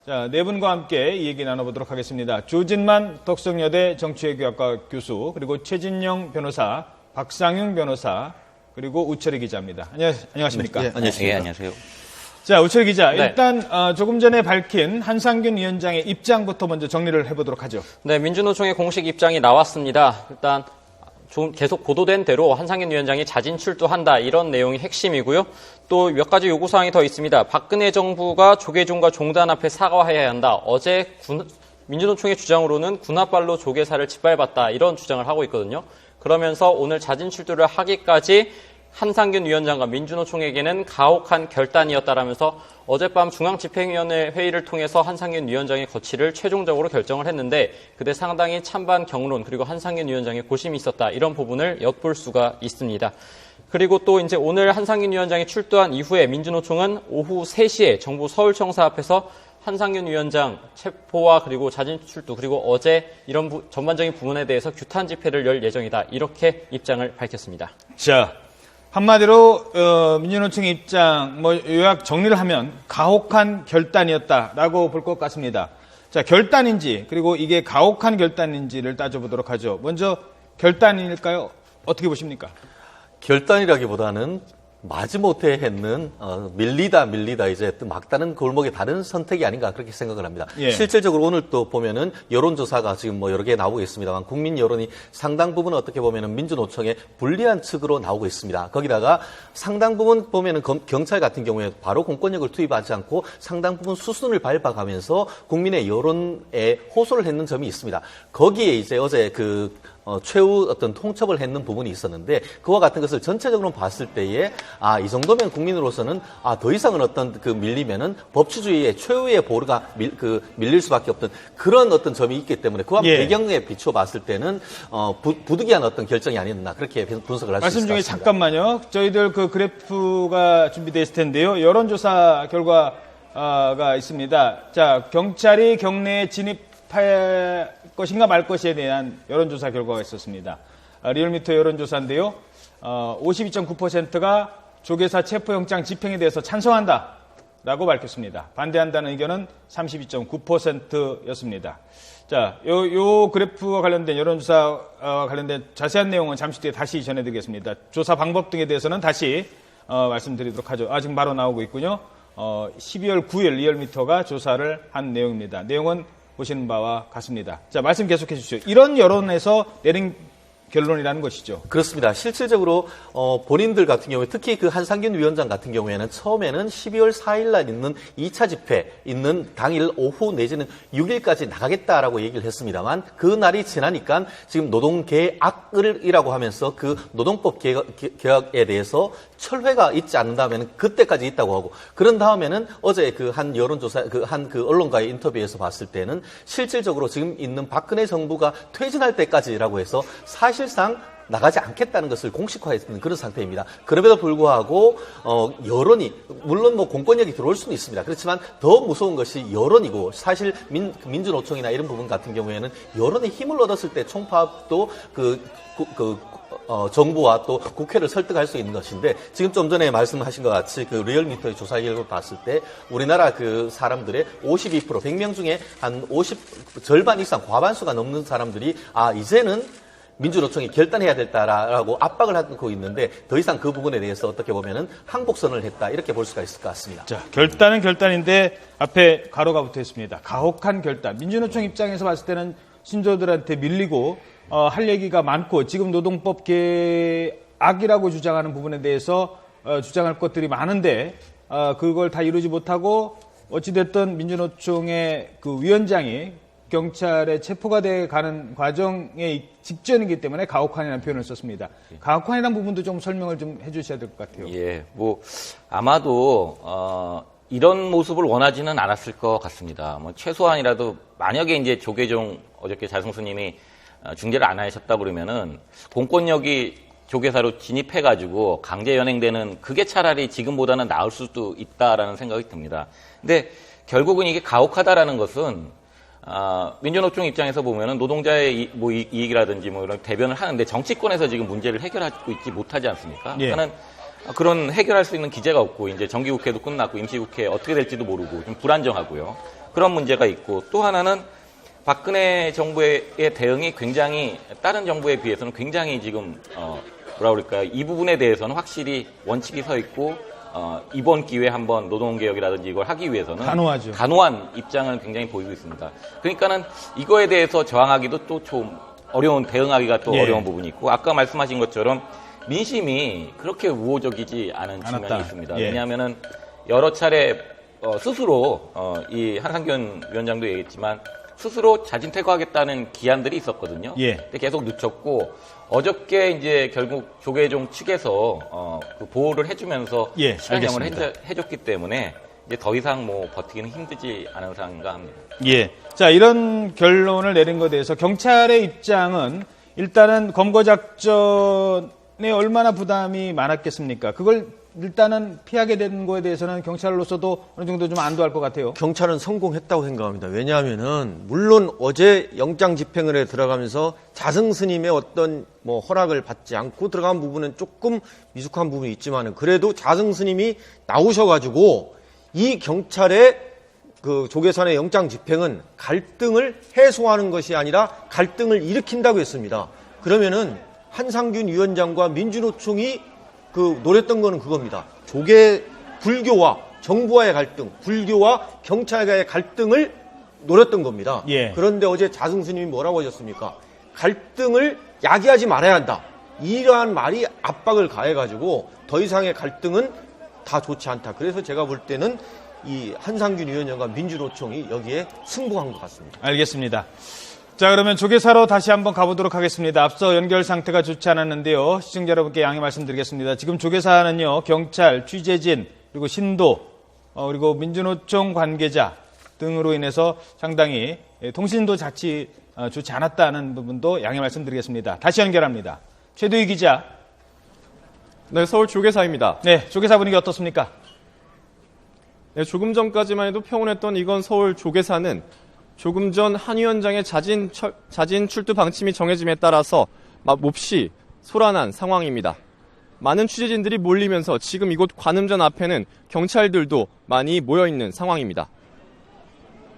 자, 네 분과 함께 이 얘기 나눠보도록 하겠습니다. 조진만 덕성여대 정치외교학과 교수, 그리고 최진영 변호사, 박상윤 변호사, 그리고 우철희 기자입니다. 안녕하십니까? 네, 안녕하십니까? 네, 안녕하세요. 자, 우철희 기자, 네. 일단 조금 전에 밝힌 한상균 위원장의 입장부터 먼저 정리를 해보도록 하죠. 네, 민주노총의 공식 입장이 나왔습니다. 일단 계속 보도된 대로 한상균 위원장이 자진 출두한다, 이런 내용이 핵심이고요. 또 몇 가지 요구사항이 더 있습니다. 박근혜 정부가 조계종과 종단 앞에 사과해야 한다. 어제 민주노총의 주장으로는 군합발로 조계사를 짓밟았다, 이런 주장을 하고 있거든요. 그러면서 오늘 자진 출두를 하기까지 한상균 위원장과 민주노총에게는 가혹한 결단이었다라면서 어젯밤 중앙집행위원회 회의를 통해서 한상균 위원장의 거취를 최종적으로 결정을 했는데, 그때 상당히 찬반 경론, 그리고 한상균 위원장의 고심이 있었다, 이런 부분을 엿볼 수가 있습니다. 그리고 또 이제 오늘 한상균 위원장이 출두한 이후에 민주노총은 오후 3시에 정부 서울청사 앞에서 한상균 위원장 체포와 그리고 자진 출두, 그리고 어제 이런 전반적인 부분에 대해서 규탄 집회를 열 예정이다, 이렇게 입장을 밝혔습니다. 자, 한마디로 민주노총의 입장 요약 정리를 하면 가혹한 결단이었다라고 볼 것 같습니다. 자, 결단인지 그리고 이게 가혹한 결단인지를 따져보도록 하죠. 먼저 결단일까요? 어떻게 보십니까? 결단이라기보다는 마지못해 했는 밀리다 이제 또 막다른 골목의 다른 선택이 아닌가, 그렇게 생각을 합니다. 예. 실질적으로 오늘 또 보면은 여론조사가 지금 여러 개 나오고 있습니다만, 국민 여론이 상당 부분 어떻게 보면은 민주노총의 불리한 측으로 나오고 있습니다. 거기다가 상당 부분 보면은 경찰 같은 경우에 바로 공권력을 투입하지 않고 상당 부분 수순을 밟아가면서 국민의 여론에 호소를 했는 점이 있습니다. 거기에 이제 어제 최후 어떤 통첩을 했는 부분이 있었는데, 그와 같은 것을 전체적으로 봤을 때에 이 정도면 국민으로서는 더 이상은 어떤 밀리면은 법치주의의 최후의 보루가 밀릴 수밖에 없던 그런 어떤 점이 있기 때문에, 그와 배경에 비춰 봤을 때는 부득이한 어떤 결정이 아니었나, 그렇게 분석을 할 수 있을 것 같습니다. 말씀 중에 잠깐만요. 저희들 그래프가 준비되어 있을 텐데요. 여론조사 결과가 있습니다. 자, 경찰이 경내에 진입할 것인가 말 것에 대한 여론조사 결과가 있었습니다. 리얼미터 여론조사인데요. 52.9%가 조계사 체포영장 집행에 대해서 찬성한다라고 밝혔습니다. 반대한다는 의견은 32.9%였습니다. 자, 요 그래프와 관련된 여론조사 관련된 자세한 내용은 잠시 뒤에 다시 전해드리겠습니다. 조사 방법 등에 대해서는 다시 말씀드리도록 하죠. 지금 바로 나오고 있군요. 12월 9일 리얼미터가 조사를 한 내용입니다. 내용은 보시는 바와 같습니다. 자, 말씀 계속해 주시죠. 이런 여론에서 내린 결론이라는 것이죠. 그렇습니다. 실질적으로 본인들 같은 경우에, 특히 한상균 위원장 같은 경우에는 처음에는 12월 4일 날 있는 2차 집회 있는 당일 오후 내지는 6일까지 나가겠다라고 얘기를 했습니다만, 그 날이 지나니까 지금 노동계약이라고 하면서 그 노동법 개혁에 대해서 철회가 있지 않는다면 그때까지 있다고 하고, 그런 다음에는 어제 한 여론조사, 한 언론과의 인터뷰에서 봤을 때는 실질적으로 지금 있는 박근혜 정부가 퇴진할 때까지라고 해서 사실상 나가지 않겠다는 것을 공식화했는 그런 상태입니다. 그럼에도 불구하고 여론이, 물론 공권력이 들어올 수는 있습니다. 그렇지만 더 무서운 것이 여론이고, 사실 민주노총이나 이런 부분 같은 경우에는 여론의 힘을 얻었을 때 총파업도 정부와 또 국회를 설득할 수 있는 것인데, 지금 좀 전에 말씀하신 것 같이 리얼미터의 조사 결과를 봤을 때 우리나라 사람들의 52%, 100명 중에 한 절반 이상, 과반수가 넘는 사람들이 이제는 민주노총이 결단해야 됐다라고 압박을 하고 있는데, 더 이상 그 부분에 대해서 어떻게 보면은 항복선을 했다, 이렇게 볼 수가 있을 것 같습니다. 자, 결단은 결단인데 앞에 가로가 붙어 있습니다. 가혹한 결단. 민주노총 입장에서 봤을 때는 신조들한테 밀리고 할 얘기가 많고, 지금 노동법 개악이라고 주장하는 부분에 대해서 주장할 것들이 많은데 그걸 다 이루지 못하고, 어찌됐든 민주노총의 위원장이 경찰에 체포가 돼 가는 과정의 직전이기 때문에 가혹한이라는 표현을 썼습니다. 가혹한이라는 부분도 좀 설명을 좀 해주셔야 될 것 같아요. 예, 아마도 이런 모습을 원하지는 않았을 것 같습니다. 최소한이라도 만약에 이제 조계종, 어저께 잘성수님이 중재를 안 하셨다 그러면은 공권력이 조계사로 진입해가지고 강제 연행되는 그게 차라리 지금보다는 나을 수도 있다라는 생각이 듭니다. 근데 결국은 이게 가혹하다라는 것은 민주노총 입장에서 보면은 노동자의 이익이라든지 이런 대변을 하는데, 정치권에서 지금 문제를 해결하고 있지 못하지 않습니까? 예. 그러니까는 그런 해결할 수 있는 기제가 없고, 이제 정기국회도 끝났고 임시국회 어떻게 될지도 모르고 좀 불안정하고요. 그런 문제가 있고 또 하나는 박근혜 정부의 대응이 굉장히 다른 정부에 비해서는 굉장히 지금 뭐라 그럴까요? 이 부분에 대해서는 확실히 원칙이 서 있고 이번 기회에 한번 노동개혁이라든지 이걸 하기 위해서는 단호하죠. 단호한 입장을 굉장히 보이고 있습니다. 그러니까는 이거에 대해서 저항하기도 또 좀 어려운 대응하기가 또 예. 어려운 부분이 있고 아까 말씀하신 것처럼 민심이 그렇게 우호적이지 않은 측면이 않았다. 있습니다. 예. 왜냐하면은 여러 차례 스스로 이 한상균 위원장도 얘기했지만 스스로 자진 퇴거하겠다는 기한들이 있었거든요. 예. 근데 계속 늦췄고 어저께 이제 결국 조계종 측에서 그 보호를 해주면서 예, 시간형을 알겠습니다. 해줬기 때문에 이제 더 이상 뭐 버티기는 힘들지 않은 상황인가 합니다. 예. 자, 이런 결론을 내린 것에 대해서 경찰의 입장은 일단은 검거작전에 얼마나 부담이 많았겠습니까? 그걸 일단은 피하게 된 거에 대해서는 경찰로서도 어느 정도 좀 안도할 것 같아요. 경찰은 성공했다고 생각합니다. 왜냐하면은 물론 어제 영장 집행을 해 들어가면서 자승 스님의 어떤 뭐 허락을 받지 않고 들어간 부분은 조금 미숙한 부분이 있지만은 그래도 자승 스님이 나오셔가지고 이 경찰의 그 조계산의 영장 집행은 갈등을 해소하는 것이 아니라 갈등을 일으킨다고 했습니다. 그러면은 한상균 위원장과 민주노총이 그 노렸던 거는 그겁니다. 불교와 정부와의 갈등, 불교와 경찰과의 갈등을 노렸던 겁니다. 예. 그런데 어제 자승 스님이 뭐라고 하셨습니까? 갈등을 야기하지 말아야 한다. 이러한 말이 압박을 가해가지고 더 이상의 갈등은 다 좋지 않다. 그래서 제가 볼 때는 이 한상균 위원장과 민주노총이 여기에 승부한 것 같습니다. 알겠습니다. 자, 그러면 조계사로 다시 한번 가보도록 하겠습니다. 앞서 연결 상태가 좋지 않았는데요. 시청자 여러분께 양해 말씀드리겠습니다. 지금 조계사는요, 경찰, 취재진, 그리고 신도, 그리고 민주노총 관계자 등으로 인해서 상당히 통신도 자칫 좋지 않았다는 부분도 양해 말씀드리겠습니다. 다시 연결합니다. 최두희 기자. 네, 서울 조계사입니다. 네, 조계사 분위기 어떻습니까? 네, 조금 전까지만 해도 평온했던 이건 서울 조계사는 조금 전 한 위원장의 자진 출두 방침이 정해짐에 따라서 몹시 소란한 상황입니다. 많은 취재진들이 몰리면서 지금 이곳 관음전 앞에는 경찰들도 많이 모여있는 상황입니다.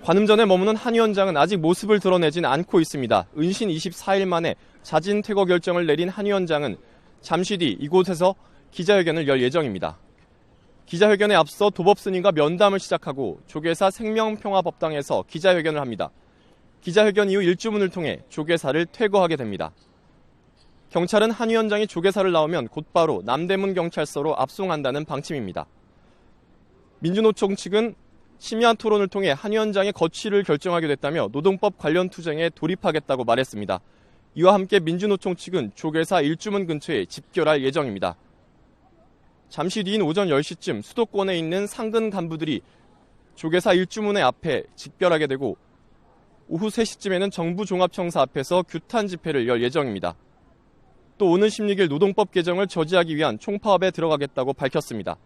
관음전에 머무는 한 위원장은 아직 모습을 드러내진 않고 있습니다. 은신 24일 만에 자진 퇴거 결정을 내린 한 위원장은 잠시 뒤 이곳에서 기자회견을 열 예정입니다. 기자회견에 앞서 도법스님과 면담을 시작하고 조계사 생명평화법당에서 기자회견을 합니다. 기자회견 이후 일주문을 통해 조계사를 퇴거하게 됩니다. 경찰은 한 위원장이 조계사를 나오면 곧바로 남대문 경찰서로 압송한다는 방침입니다. 민주노총 측은 심야 토론을 통해 한 위원장의 거취를 결정하게 됐다며 노동법 관련 투쟁에 돌입하겠다고 말했습니다. 이와 함께 민주노총 측은 조계사 일주문 근처에 집결할 예정입니다. 잠시 뒤인 오전 10시쯤 수도권에 있는 상근 간부들이 조계사 일주문의 앞에 집결하게 되고 오후 3시쯤에는 정부 종합청사 앞에서 규탄 집회를 열 예정입니다. 또 오는 16일 노동법 개정을 저지하기 위한 총파업에 들어가겠다고 밝혔습니다.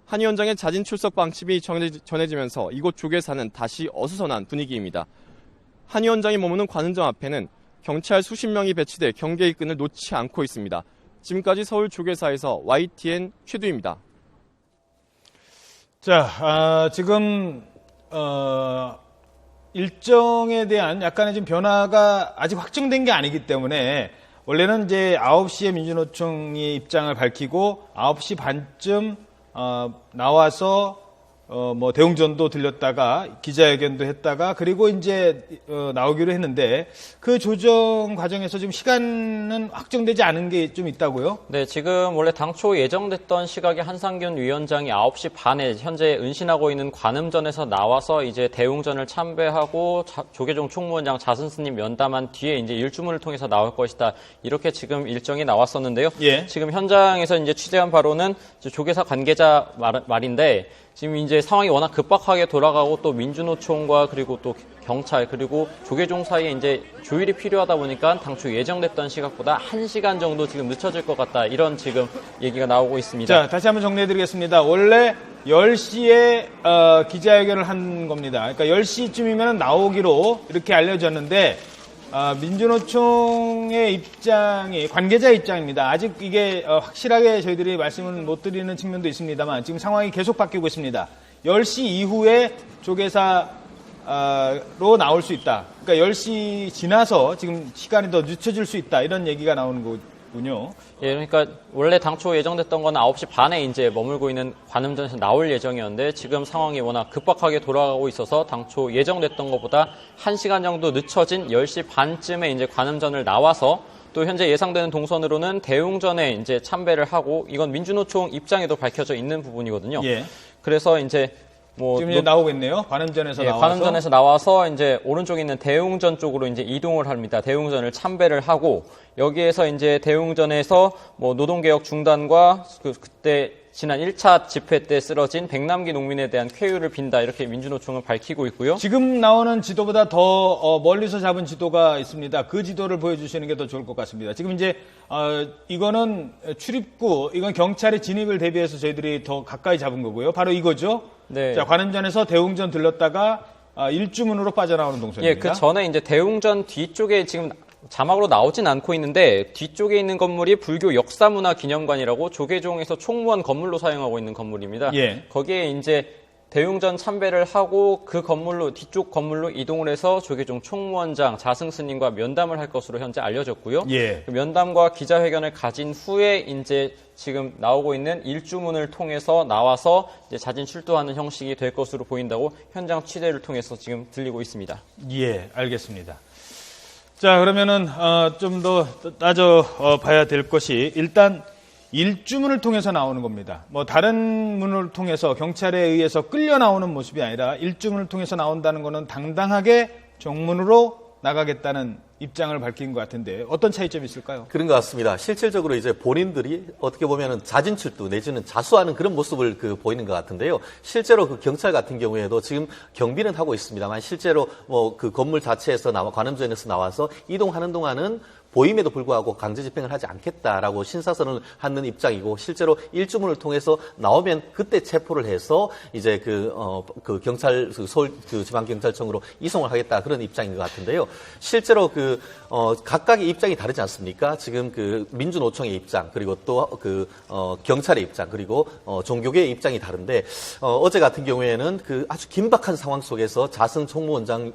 한 위원장의 자진 출석 방침이 전해지면서 이곳 조계사는 다시 어수선한 분위기입니다. 한 위원장이 머무는 관음전 앞에는 경찰 수십 명이 배치돼 경계의 끈을 놓지 않고 있습니다. 지금까지 서울 조계사에서 YTN 최두입니다. 자, 지금 일정에 대한 약간의 지금 변화가 아직 확정된 게 아니기 때문에 원래는 이제 9시에 민주노총이 입장을 밝히고 9시 반쯤 나와서 뭐 대웅전도 들렸다가 기자회견도 했다가 그리고 이제 나오기로 했는데 그 조정 과정에서 지금 시간은 확정되지 않은 게 좀 있다고요? 네, 지금 원래 당초 예정됐던 시각이 한상균 위원장이 9시 반에 현재 은신하고 있는 관음전에서 나와서 이제 대웅전을 참배하고 조계종 총무원장 자승스님 면담한 뒤에 이제 일주문을 통해서 나올 것이다. 이렇게 지금 일정이 나왔었는데요. 예. 지금 현장에서 이제 취재한 바로는 조계사 관계자 말인데 지금 이제 상황이 워낙 급박하게 돌아가고 또 민주노총과 그리고 또 경찰 그리고 조계종 사이에 이제 조율이 필요하다 보니까 당초 예정됐던 시각보다 1시간 정도 지금 늦춰질 것 같다. 이런 지금 얘기가 나오고 있습니다. 자, 다시 한번 정리해드리겠습니다. 원래 10시에 기자회견을 한 겁니다. 그러니까 10시쯤이면 나오기로 이렇게 알려졌는데 민주노총의 입장이 관계자 입장입니다. 아직 이게 확실하게 저희들이 말씀을 못 드리는 측면도 있습니다만 지금 상황이 계속 바뀌고 있습니다. 10시 이후에 조계사 로 나올 수 있다. 그러니까 10시 지나서 지금 시간이 더 늦춰질 수 있다. 이런 얘기가 나오는 거군요. 예, 그러니까 원래 당초 예정됐던 건 9시 반에 이제 머물고 있는 관음전에서 나올 예정이었는데 지금 상황이 워낙 급박하게 돌아가고 있어서 당초 예정됐던 것보다 1시간 정도 늦춰진 10시 반쯤에 이제 관음전을 나와서 또 현재 예상되는 동선으로는 대웅전에 이제 참배를 하고 이건 민주노총 입장에도 밝혀져 있는 부분이거든요. 예. 그래서 이제 뭐 지금 이제 나오겠네요. 관음전에서 나와서. 관음전에서 나와서 이제 오른쪽에 있는 대웅전 쪽으로 이제 이동을 합니다. 대웅전을 참배를 하고 여기에서 이제 대웅전에서 뭐 노동개혁 중단과 그때 지난 1차 집회 때 쓰러진 백남기 농민에 대한 쾌유를 빈다 이렇게 민주노총은 밝히고 있고요. 지금 나오는 지도보다 더 멀리서 잡은 지도가 있습니다. 그 지도를 보여주시는 게 더 좋을 것 같습니다. 지금 이제 이거는 출입구, 이건 경찰의 진입을 대비해서 저희들이 더 가까이 잡은 거고요. 바로 이거죠. 네. 자, 관음전에서 대웅전 들렀다가 일주문으로 빠져나오는 동선입니다. 예, 그 전에 이제 대웅전 뒤쪽에 지금 자막으로 나오진 않고 있는데 뒤쪽에 있는 건물이 불교 역사문화기념관이라고 조계종에서 총무원 건물로 사용하고 있는 건물입니다. 예. 거기에 이제 대웅전 참배를 하고 그 건물로 뒤쪽 건물로 이동을 해서 조계종 총무원장 자승 스님과 면담을 할 것으로 현재 알려졌고요. 예. 그 면담과 기자회견을 가진 후에 이제 지금 나오고 있는 일주문을 통해서 나와서 이제 자진 출두하는 형식이 될 것으로 보인다고 현장 취재를 통해서 지금 들리고 있습니다. 예, 알겠습니다. 자, 그러면은 좀 더 따져 봐야 될 것이 일단 일주문을 통해서 나오는 겁니다. 뭐 다른 문을 통해서 경찰에 의해서 끌려 나오는 모습이 아니라 일주문을 통해서 나온다는 것은 당당하게 정문으로 나가겠다는 입장을 밝힌 것 같은데 어떤 차이점이 있을까요? 그런 것 같습니다. 실질적으로 이제 본인들이 어떻게 보면은 자진 출두 내지는 자수하는 그런 모습을 보이는 것 같은데요. 실제로 그 경찰 같은 경우에도 지금 경비는 하고 있습니다만 실제로 뭐 그 건물 자체에서 관음전에서 나와서 이동하는 동안은 보임에도 불구하고 강제 집행을 하지 않겠다라고 신사선을 하는 입장이고 실제로 일주문을 통해서 나오면 그때 체포를 해서 이제 그 경찰 서울 지방경찰청으로 이송을 하겠다 그런 입장인 것 같은데요. 실제로 각각의 입장이 다르지 않습니까? 지금 그 민주노총의 입장 그리고 또 경찰의 입장 그리고 종교계의 입장이 다른데 어제 같은 경우에는 그 아주 긴박한 상황 속에서 자승 총무원장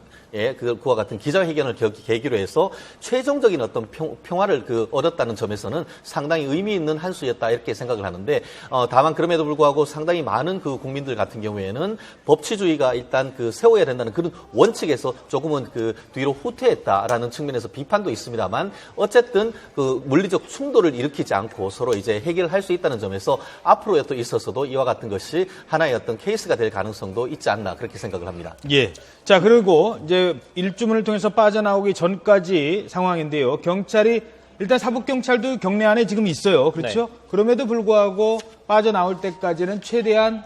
그와 같은 기자회견을 계기로 해서 최종적인 어떤 평화를 얻었다는 점에서는 상당히 의미 있는 한 수였다 이렇게 생각을 하는데 다만 그럼에도 불구하고 상당히 많은 그 국민들 같은 경우에는 법치주의가 일단 세워야 된다는 그런 원칙에서 조금은 뒤로 후퇴했다라는 측면에서 비판도 있습니다만 어쨌든 물리적 충돌을 일으키지 않고 서로 이제 해결할 수 있다는 점에서 앞으로에 또 있어서도 이와 같은 것이 하나의 어떤 케이스가 될 가능성도 있지 않나 그렇게 생각을 합니다. 예. 자, 그리고 이제 일주문을 통해서 빠져나오기 전까지 상황인데요. 경찰이 일단 사북경찰도 경내 안에 지금 있어요. 그렇죠? 네. 그럼에도 불구하고 빠져나올 때까지는 최대한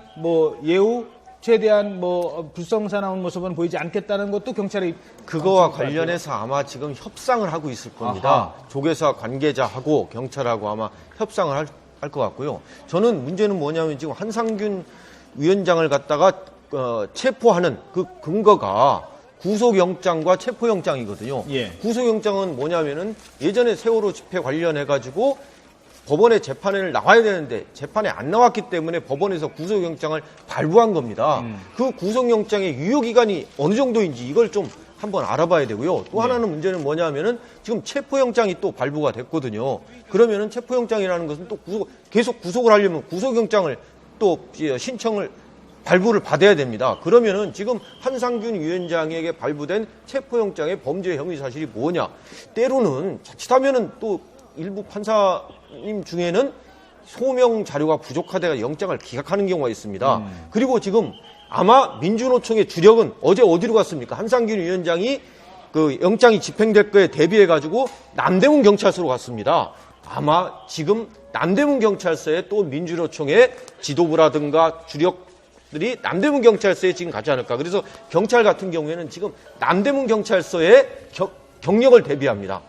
최대한 불성사나운 모습은 보이지 않겠다는 것도 경찰의 그거와 관련해서 아마 지금 협상을 하고 있을 겁니다. 아하. 조계사 관계자하고 경찰하고 아마 협상을 할 것 같고요. 저는 문제는 뭐냐면 지금 한상균 위원장을 갖다가 체포하는 그 근거가 구속영장과 체포영장이거든요. 예. 구속영장은 뭐냐면은 예전에 세월호 집회 관련해가지고 법원에 재판을 나와야 되는데 재판에 안 나왔기 때문에 법원에서 구속영장을 발부한 겁니다. 그 구속영장의 유효기간이 어느 정도인지 이걸 좀 한번 알아봐야 되고요. 또 하나는 문제는 뭐냐면은 지금 체포영장이 또 발부가 됐거든요. 그러면은 체포영장이라는 것은 또 계속 구속을 하려면 구속영장을 또 신청을 발부를 받아야 됩니다. 그러면은 지금 한상균 위원장에게 발부된 체포영장의 범죄 혐의 사실이 뭐냐? 때로는 자칫하면은 또 일부 판사님 중에는 소명 자료가 부족하다가 영장을 기각하는 경우가 있습니다. 그리고 지금 아마 민주노총의 주력은 어제 어디로 갔습니까? 한상균 위원장이 영장이 집행될 거에 대비해가지고 남대문 경찰서로 갔습니다. 아마 지금 남대문 경찰서에 또 민주노총의 지도부라든가 주력들이 남대문 경찰서에 지금 가지 않을까. 그래서 경찰 같은 경우에는 지금 남대문 경찰서에 경력을 대비합니다.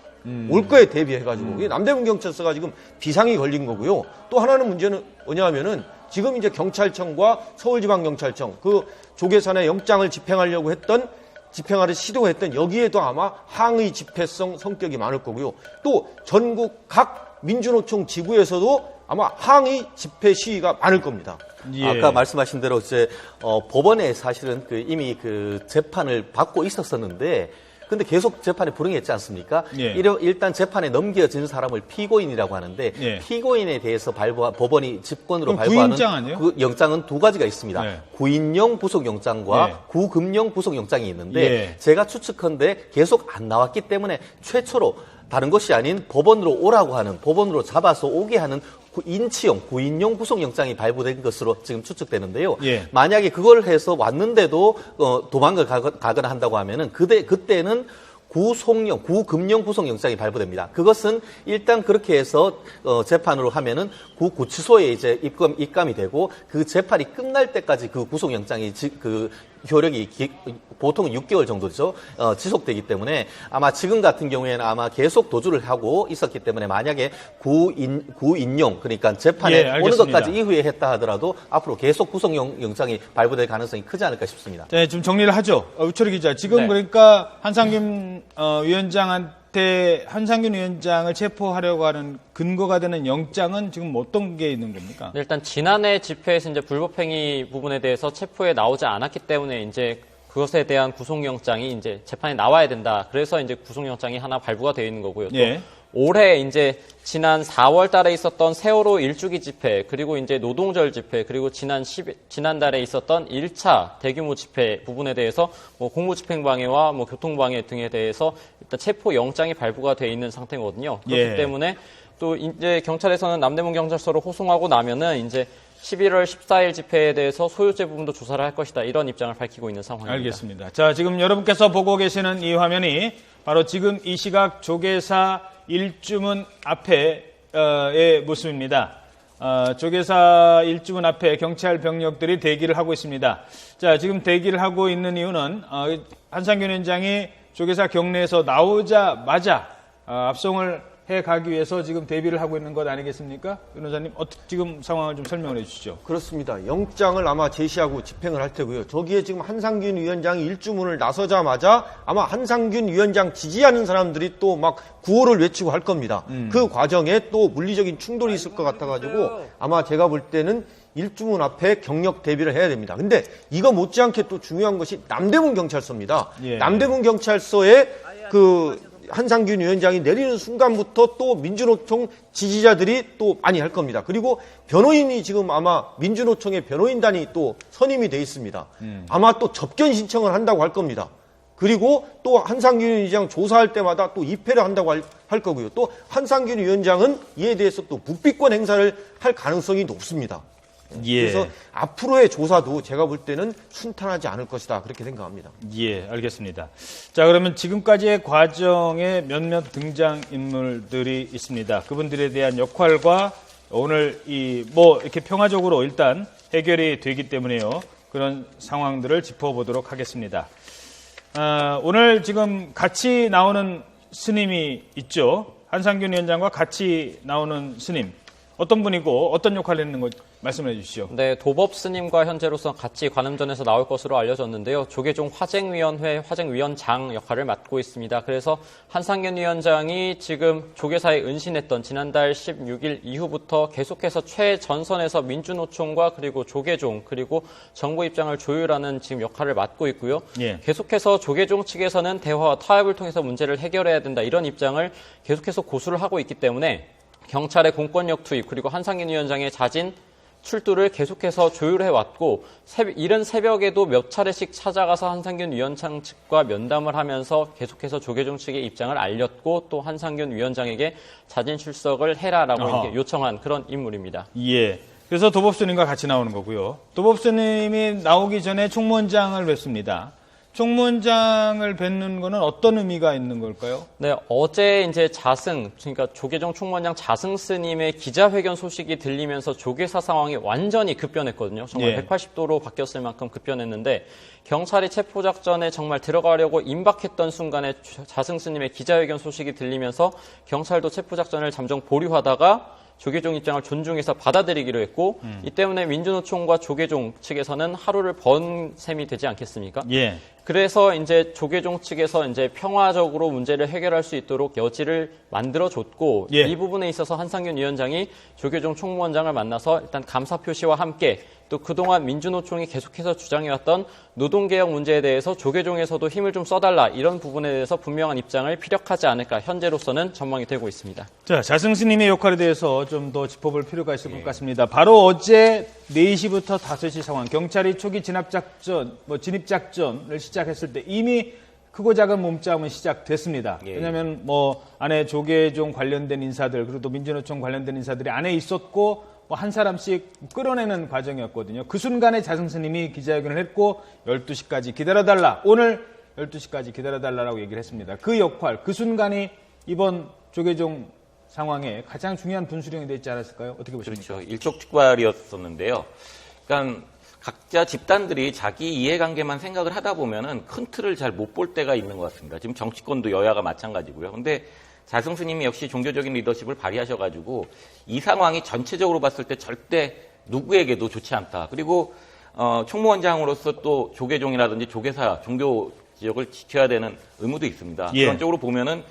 올 거에 대비해가지고. 남대문 경찰서가 지금 비상이 걸린 거고요. 또 하나는 문제는 뭐냐면은 지금 이제 경찰청과 서울지방경찰청 조계산의 영장을 집행하려 시도했던 여기에도 아마 항의 집회성 성격이 많을 거고요. 또 전국 각 민주노총 지구에서도 아마 항의 집회 시위가 많을 겁니다. 예. 아까 말씀하신 대로 이제 법원에 사실은 이미 재판을 받고 있었었는데 근데 계속 재판에 불응했지 않습니까? 예. 일단 재판에 넘겨진 사람을 피고인이라고 하는데 예. 피고인에 대해서 법원이 집권으로 그럼 발부하는 구인장 아니에요? 그 영장은 두 가지가 있습니다. 네. 구인용 구속영장과 예. 구금용 구속영장이 있는데 예. 제가 추측컨대 계속 안 나왔기 때문에 최초로 다른 것이 아닌 법원으로 오라고 하는, 법원으로 잡아서 오게 하는 구인용 구속영장이 발부된 것으로 지금 추측되는데요. 예. 만약에 그걸 해서 왔는데도 도망을 가거나 한다고 하면은 그때는 구금용 구속영장이 발부됩니다. 그것은 일단 그렇게 해서 재판으로 하면은 구치소에 이제 입감이 되고 그 재판이 끝날 때까지 그 구속영장이 효력이 보통 6개월 정도죠. 지속되기 때문에 아마 지금 같은 경우에는 아마 계속 도주를 하고 있었기 때문에 만약에 구인용 그러니까 재판에 예, 오는 알겠습니다. 것까지 이후에 했다 하더라도 앞으로 계속 구속영장이 발부될 가능성이 크지 않을까 싶습니다. 네, 좀 정리를 하죠. 우철희 기자. 지금 네. 그러니까 한상균 위원장을 체포하려고 하는 근거가 되는 영장은 지금 어떤 게 있는 겁니까? 일단 지난해 집회에서 이제 불법행위 부분에 대해서 체포에 나오지 않았기 때문에 이제 그것에 대한 구속영장이 이제 재판에 나와야 된다. 그래서 이제 구속영장이 하나 발부가 되어 있는 거고요. 또 예. 올해 이제 지난 4월 달에 있었던 세월호 일주기 집회, 그리고 이제 노동절 집회, 그리고 지난달에 있었던 1차 대규모 집회 부분에 대해서 뭐 공무집행방해와 뭐 교통방해 등에 대해서 일단 체포 영장이 발부가 돼 있는 상태거든요. 그렇기 예. 때문에 또 이제 경찰에서는 남대문 경찰서로 호송하고 나면은 이제 11월 14일 집회에 대해서 소요죄 부분도 조사를 할 것이다. 이런 입장을 밝히고 있는 상황입니다. 알겠습니다. 자, 지금 여러분께서 보고 계시는 이 화면이 바로 지금 이 시각 조계사 일주문 앞에의 모습입니다. 조계사 일주문 앞에 경찰 병력들이 대기를 하고 있습니다. 자, 지금 대기를 하고 있는 이유는 한상균 위원장이 조계사 경내에서 나오자마자 압송을 해가기 위해서 지금 대비를 하고 있는 것 아니겠습니까? 변호사님, 지금 상황을 좀 설명을 해주시죠. 그렇습니다. 영장을 아마 제시하고 집행을 할 테고요. 저기에 지금 한상균 위원장이 일주문을 나서자마자 아마 한상균 위원장 지지하는 사람들이 또 막 구호를 외치고 할 겁니다. 그 과정에 또 물리적인 충돌이 있을 것 같아가지고 아마 제가 볼 때는 일주문 앞에 경력 대비를 해야 됩니다. 근데 이거 못지않게 또 중요한 것이 남대문 경찰서입니다. 예. 남대문 경찰서에 한상균 위원장이 내리는 순간부터 또 민주노총 지지자들이 또 많이 할 겁니다. 그리고 변호인이 지금 아마 민주노총의 변호인단이 또 선임이 돼 있습니다. 아마 또 접견 신청을 한다고 할 겁니다. 그리고 또 한상균 위원장 조사할 때마다 또 입회를 한다고 할 거고요. 또 한상균 위원장은 이에 대해서 또 묵비권 행사를 할 가능성이 높습니다. 예. 그래서 앞으로의 조사도 제가 볼 때는 순탄하지 않을 것이다. 그렇게 생각합니다. 예, 알겠습니다. 자, 그러면 지금까지의 과정에 몇몇 등장인물들이 있습니다. 그분들에 대한 역할과 오늘 이렇게 평화적으로 일단 해결이 되기 때문에요. 그런 상황들을 짚어보도록 하겠습니다. 오늘 지금 같이 나오는 스님이 있죠. 한상균 위원장과 같이 나오는 스님. 어떤 분이고 어떤 역할을 했는 거 말씀해 주시죠. 네, 도법 스님과 현재로서 같이 관음전에서 나올 것으로 알려졌는데요. 조계종 화쟁위원회 화쟁위원장 역할을 맡고 있습니다. 그래서 한상균 위원장이 지금 조계사에 은신했던 지난달 16일 이후부터 계속해서 최전선에서 민주노총과 그리고 조계종 그리고 정부 입장을 조율하는 지금 역할을 맡고 있고요. 예. 계속해서 조계종 측에서는 대화와 타협을 통해서 문제를 해결해야 된다. 이런 입장을 계속해서 고수를 하고 있기 때문에 경찰의 공권력 투입 그리고 한상균 위원장의 자진 출두를 계속해서 조율해왔고 이른 새벽에도 몇 차례씩 찾아가서 한상균 위원장 측과 면담을 하면서 계속해서 조계종 측의 입장을 알렸고 또 한상균 위원장에게 자진 출석을 해라라고 이렇게 요청한 그런 인물입니다. 예. 그래서 도법스님과 같이 나오는 거고요. 도법스님이 나오기 전에 총무원장을 뵙습니다. 총무원장을 뵙는 거는 어떤 의미가 있는 걸까요? 네, 어제 이제 그러니까 조계종 총무원장 자승 스님의 기자회견 소식이 들리면서 조계사 상황이 완전히 급변했거든요. 정말 예. 180도로 바뀌었을 만큼 급변했는데 경찰이 체포작전에 정말 들어가려고 임박했던 순간에 자승 스님의 기자회견 소식이 들리면서 경찰도 체포작전을 잠정 보류하다가 조계종 입장을 존중해서 받아들이기로 했고 이 때문에 민주노총과 조계종 측에서는 하루를 번 셈이 되지 않겠습니까? 예. 그래서 이제 조계종 측에서 이제 평화적으로 문제를 해결할 수 있도록 여지를 만들어줬고 예. 이 부분에 있어서 한상균 위원장이 조계종 총무원장을 만나서 일단 감사 표시와 함께 또 그동안 민주노총이 계속해서 주장해왔던 노동개혁 문제에 대해서 조계종에서도 힘을 좀 써달라 이런 부분에 대해서 분명한 입장을 피력하지 않을까 현재로서는 전망이 되고 있습니다. 자, 자승스님의 역할에 대해서 좀 더 짚어볼 필요가 있을 것 같습니다. 바로 어제 4시부터 5시 상황, 경찰이 초기 진입작전을 시작했을 때 이미 크고 작은 몸싸움은 시작됐습니다. 예. 왜냐하면 안에 조계종 관련된 인사들 그리고 또 민주노총 관련된 인사들이 안에 있었고 한 사람씩 끌어내는 과정이었거든요. 그 순간에 자승스님이 기자회견을 했고 12시까지 기다려달라. 오늘 12시까지 기다려달라고 얘기를 했습니다. 그 역할, 그 순간이 이번 조계종 상황에 가장 중요한 분수령이 되지 않았을까요? 어떻게 보십니까? 그렇죠. 일촉즉발이었었는데요. 그러니까 각자 집단들이 자기 이해관계만 생각을 하다 보면은 큰 틀을 잘 못 볼 때가 있는 것 같습니다. 지금 정치권도 여야가 마찬가지고요. 근데 자승스님이 역시 종교적인 리더십을 발휘하셔가지고 이 상황이 전체적으로 봤을 때 절대 누구에게도 좋지 않다. 그리고 총무원장으로서 또 조계종이라든지 조계사, 종교 지역을 지켜야 되는 의무도 있습니다. 예. 그런 쪽으로 보면은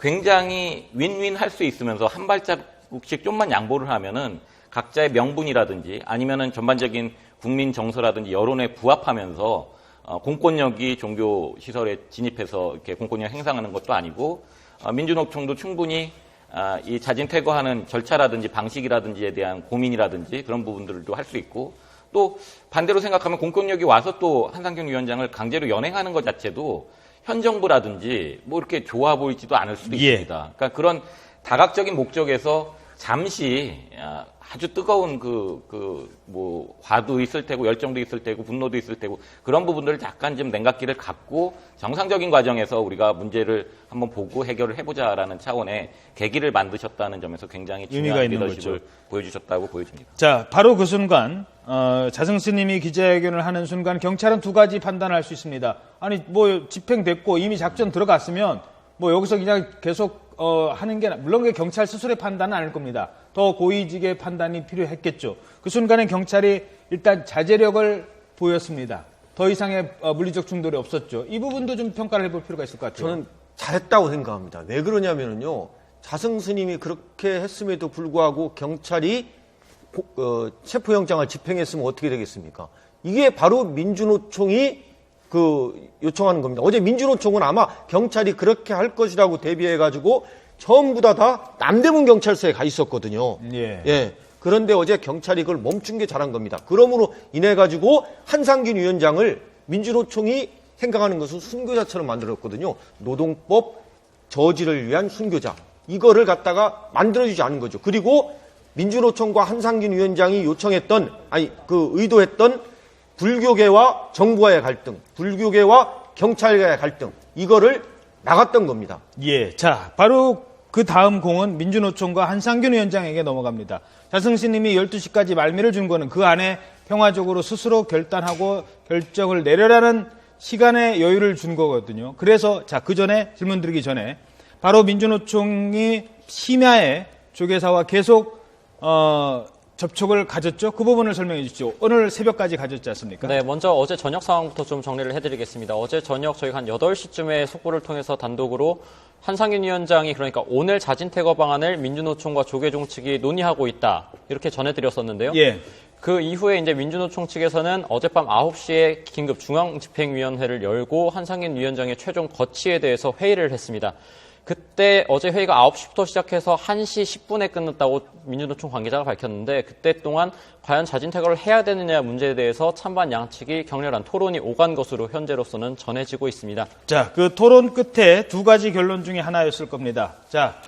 굉장히 윈윈 할 수 있으면서 한 발자국씩 좀만 양보를 하면은 각자의 명분이라든지 아니면은 전반적인 국민 정서라든지 여론에 부합하면서 공권력이 종교 시설에 진입해서 이렇게 공권력 행사하는 것도 아니고 민주노총도 충분히 이 자진 퇴거하는 절차라든지 방식이라든지에 대한 고민이라든지 그런 부분들도 할 수 있고 또 반대로 생각하면 공권력이 와서 또 한상균 위원장을 강제로 연행하는 것 자체도 현 정부라든지 뭐 이렇게 좋아 보이지도 않을 수도 예. 있습니다. 그러니까 그런 다각적인 목적에서 잠시 아주 뜨거운 뭐 화도 있을 테고 열정도 있을 테고 분노도 있을 테고 그런 부분들을 약간 좀 냉각기를 갖고 정상적인 과정에서 우리가 문제를 한번 보고 해결을 해보자라는 차원의 계기를 만드셨다는 점에서 굉장히 의미가 중요한 있는 리더십을 거죠. 보여주셨다고 보여집니다. 자, 바로 그 순간 자승스님이 기자회견을 하는 순간 경찰은 두 가지 판단을 할 수 있습니다. 아니 뭐 집행됐고 이미 작전 들어갔으면 뭐 여기서 그냥 계속 하는 게 물론 그 경찰 스스로의 판단은 아닐 겁니다. 더 고위직의 판단이 필요했겠죠. 그 순간에 경찰이 일단 자제력을 보였습니다. 더 이상의 물리적 충돌이 없었죠. 이 부분도 좀 평가를 해볼 필요가 있을 것 같아요. 저는 잘했다고 생각합니다. 왜 그러냐면요. 자승스님이 그렇게 했음에도 불구하고 경찰이 체포영장을 집행했으면 어떻게 되겠습니까? 이게 바로 민주노총이 요청하는 겁니다. 어제 민주노총은 아마 경찰이 그렇게 할 것이라고 대비해가지고 전부 다 남대문 경찰서에 가 있었거든요. 예. 그런데 어제 경찰이 그걸 멈춘 게 잘한 겁니다. 그러므로 인해가지고 한상균 위원장을 민주노총이 생각하는 것은 순교자처럼 만들었거든요. 노동법 저지를 위한 순교자. 이거를 갖다가 만들어주지 않은 거죠. 그리고 민주노총과 한상균 위원장이 의도했던 불교계와 정부와의 갈등, 불교계와 경찰과의 갈등, 이거를 나갔던 겁니다. 예. 자, 바로 그 다음 공은 민주노총과 한상균 위원장에게 넘어갑니다. 자승스님이 12시까지 말미를 준 거는 그 안에 평화적으로 스스로 결단하고 결정을 내려라는 시간의 여유를 준 거거든요. 그래서 자, 그 전에 질문 드리기 전에 바로 민주노총이 심야에 조계사와 계속 접촉을 가졌죠. 그 부분을 설명해 주시죠. 오늘 새벽까지 가졌지 않습니까? 네, 먼저 어제 저녁 상황부터 좀 정리를 해드리겠습니다. 어제 저녁 저희가 한 8시쯤에 속보를 통해서 단독으로 한상균 위원장이 그러니까 오늘 자진 퇴거 방안을 민주노총과 조계종 측이 논의하고 있다. 이렇게 전해드렸었는데요. 예. 그 이후에 이제 민주노총 측에서는 어젯밤 9시에 긴급 중앙집행위원회를 열고 한상균 위원장의 최종 거취에 대해서 회의를 했습니다. 그때 어제 회의가 9시부터 시작해서 1시 10분에 끝났다고 민주노총 관계자가 밝혔는데 그때 동안 과연 자진 퇴거를 해야 되느냐 문제에 대해서 찬반 양측이 격렬한 토론이 오간 것으로 현재로서는 전해지고 있습니다. 자, 그 토론 끝에 두 가지 결론 중에 하나였을 겁니다. 자,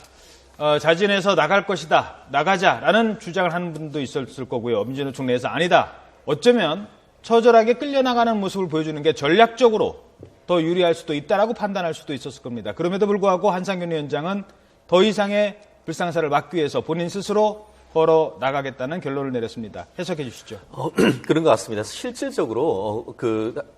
자진해서 나갈 것이다, 나가자라는 주장을 하는 분도 있었을 거고요. 민주노총 내에서 아니다. 어쩌면 처절하게 끌려나가는 모습을 보여주는 게 전략적으로 더 유리할 수도 있다라고 판단할 수도 있었을 겁니다. 그럼에도 불구하고 한상균 위원장은 더 이상의 불상사를 막기 위해서 본인 스스로 걸어 나가겠다는 결론을 내렸습니다. 해석해 주시죠. 그런 것 같습니다. 실질적으로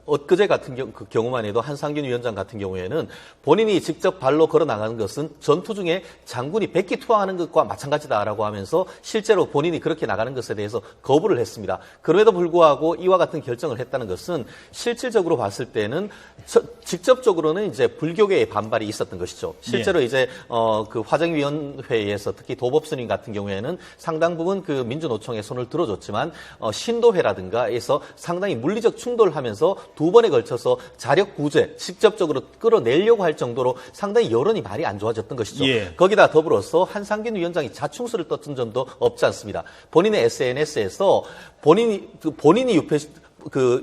엊그제 같은 경우만 해도 한상균 위원장 같은 경우에는 본인이 직접 발로 걸어 나가는 것은 전투 중에 장군이 백기 투하하는 것과 마찬가지다라고 하면서 실제로 본인이 그렇게 나가는 것에 대해서 거부를 했습니다. 그럼에도 불구하고 이와 같은 결정을 했다는 것은 실질적으로 봤을 때는 직접적으로는 이제 불교계의 반발이 있었던 것이죠. 실제로 이제 그 화정위원회에서 특히 도법스님 같은 경우에는 상당 부분 그 민주노총에 손을 들어줬지만 신도회라든가에서 상당히 물리적 충돌하면서 두 번에 걸쳐서 자력 구제 직접적으로 끌어내려고 할 정도로 상당히 여론이 많이 안 좋아졌던 것이죠. 예. 거기다 더불어서 한상균 위원장이 자충수를 떴던 점도 없지 않습니다. 본인의 SNS에서 본인이